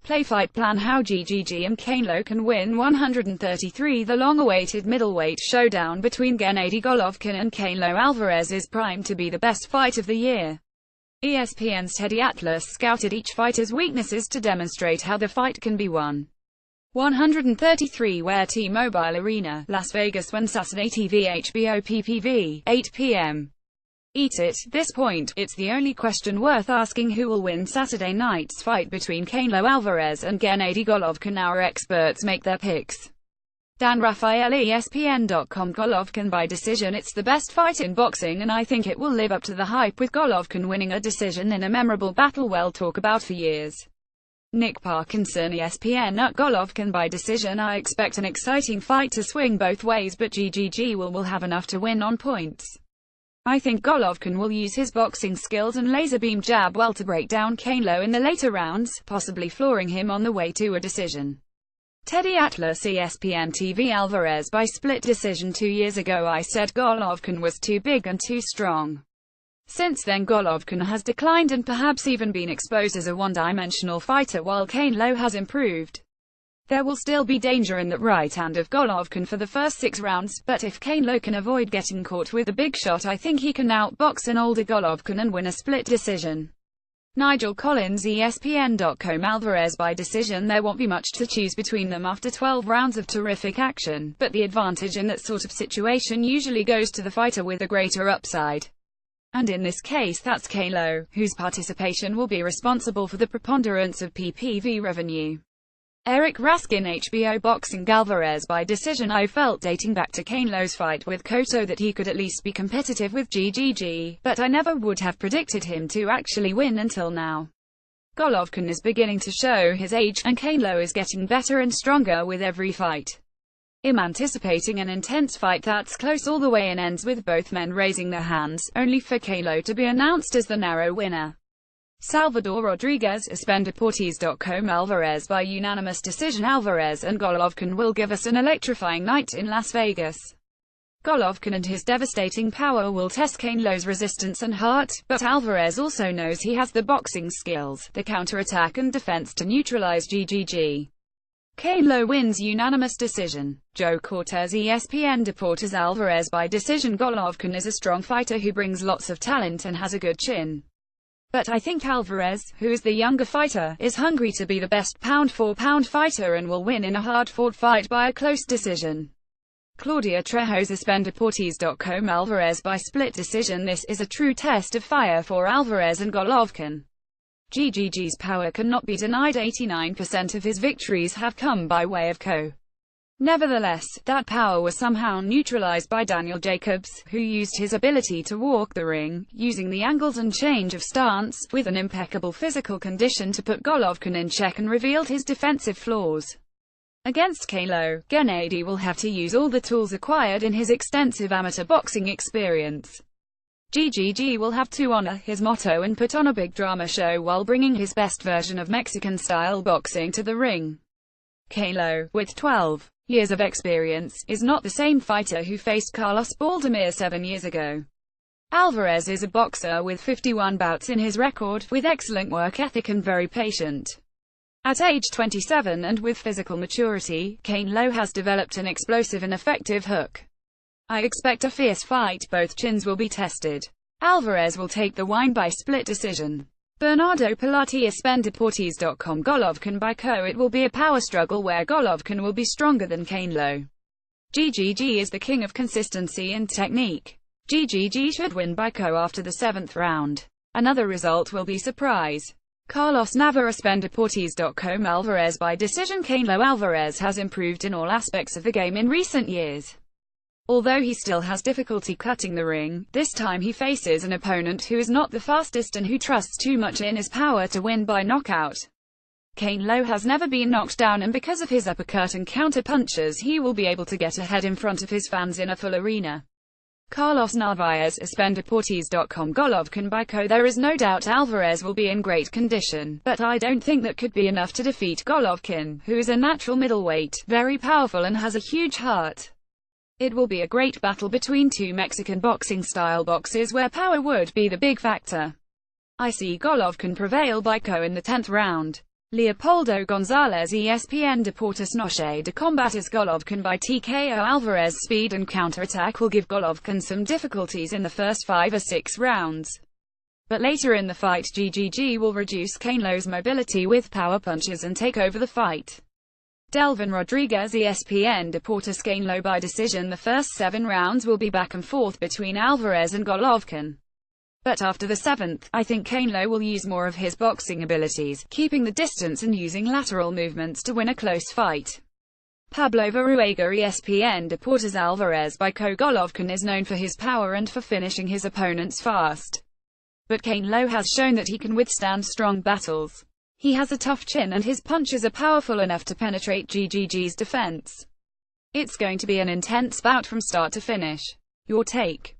Play fight plan: how GGG and Canelo can win. 133. The long-awaited middleweight showdown between Gennady Golovkin and Canelo Alvarez is primed to be the best fight of the year. ESPN's Teddy Atlas scouted each fighter's weaknesses to demonstrate how the fight can be won. 133. Where T-Mobile Arena, Las Vegas, when Saturday TV HBO PPV, 8 p.m. Eat it. This point, it's the only question worth asking: who will win Saturday night's fight between Canelo Alvarez and Gennady Golovkin? Our experts make their picks. Dan Rafael, ESPN.com. Golovkin by decision. It's the best fight in boxing, and I think it will live up to the hype, with Golovkin winning a decision in a memorable battle we'll talk about for years. Nick Parkinson, ESPN. Golovkin by decision. I expect an exciting fight to swing both ways, but GGG will have enough to win on points. I think Golovkin will use his boxing skills and laser beam jab well to break down Canelo in the later rounds, possibly flooring him on the way to a decision. Teddy Atlas, ESPN TV. Alvarez by split decision. 2 years ago I said Golovkin was too big and too strong. Since then Golovkin has declined and perhaps even been exposed as a one-dimensional fighter, while Canelo has improved. There will still be danger in the right hand of Golovkin for the first 6 rounds, but if Canelo can avoid getting caught with the big shot, I think he can outbox an older Golovkin and win a split decision. Nigel Collins, ESPN.com. Alvarez by decision. There won't be much to choose between them after 12 rounds of terrific action, but the advantage in that sort of situation usually goes to the fighter with a greater upside. And in this case that's Canelo, whose participation will be responsible for the preponderance of PPV revenue. Eric Raskin, HBO Boxing. Alvarez by decision. I felt dating back to Canelo's fight with Cotto that he could at least be competitive with GGG, but I never would have predicted him to actually win until now. Golovkin is beginning to show his age, and Canelo is getting better and stronger with every fight. I'm anticipating an intense fight that's close all the way and ends with both men raising their hands, only for Canelo to be announced as the narrow winner. Salvador Rodriguez, ESPNDeportes.com. Alvarez by unanimous decision. Alvarez and Golovkin will give us an electrifying night in Las Vegas. Golovkin and his devastating power will test Canelo's resistance and heart, but Alvarez also knows he has the boxing skills, the counterattack and defense to neutralize GGG. Canelo wins unanimous decision. Joe Cortez, ESPN Deportes. Alvarez by decision. Golovkin is a strong fighter who brings lots of talent and has a good chin. But I think Alvarez, who is the younger fighter, is hungry to be the best pound-for-pound fighter and will win in a hard-fought fight by a close decision. Claudia Trejos, ESPNDeportes.com. Alvarez by split decision. This is a true test of fire for Alvarez and Golovkin. GGG's power cannot be denied. 89% of his victories have come by way of KO. Nevertheless, that power was somehow neutralized by Daniel Jacobs, who used his ability to walk the ring, using the angles and change of stance, with an impeccable physical condition to put Golovkin in check and revealed his defensive flaws. Against Canelo, Gennady will have to use all the tools acquired in his extensive amateur boxing experience. GGG will have to honor his motto and put on a big drama show while bringing his best version of Mexican-style boxing to the ring. Canelo, with 12 years of experience, is not the same fighter who faced Carlos Baldomir 7 years ago. Alvarez is a boxer with 51 bouts in his record, with excellent work ethic and very patient. At age 27 and with physical maturity, Canelo has developed an explosive and effective hook. I expect a fierce fight. Both chins will be tested. Alvarez will take the win by split decision. Bernardo Pilati, ESPNDeportes.com. Golovkin by KO. It will be a power struggle where Golovkin will be stronger than Canelo. GGG is the king of consistency and technique. GGG should win by KO after the 7th round. Another result will be surprise. Carlos Navarro, ESPNDeportes.com. Alvarez by decision. Canelo Alvarez has improved in all aspects of the game in recent years. Although he still has difficulty cutting the ring, this time he faces an opponent who is not the fastest and who trusts too much in his power to win by knockout. Canelo has never been knocked down, and because of his uppercut and counter punches he will be able to get ahead in front of his fans in a full arena. Carlos Narvaez, ESPNDeportes.com. Golovkin by KO. There is no doubt Alvarez will be in great condition, but I don't think that could be enough to defeat Golovkin, who is a natural middleweight, very powerful and has a huge heart. It will be a great battle between two Mexican boxing-style boxers where power would be the big factor. I see Golovkin prevail by KO in the 10th round. Leopoldo Gonzalez, ESPN. Deportes Noche de Combates Golovkin by TKO. Alvarez speed and counterattack will give Golovkin some difficulties in the first 5 or 6 rounds. But later in the fight, GGG will reduce Canelo's mobility with power punches and take over the fight. Delvin Rodriguez, ESPN. Deportes Canelo by decision. The first 7 rounds will be back and forth between Alvarez and Golovkin. But after the 7th, I think Canelo will use more of his boxing abilities, keeping the distance and using lateral movements to win a close fight. Pablo Verruega, ESPN. Deportes Alvarez by Golovkin is known for his power and for finishing his opponents fast. But Canelo has shown that he can withstand strong battles. He has a tough chin and his punches are powerful enough to penetrate GGG's defense. It's going to be an intense bout from start to finish. Your take?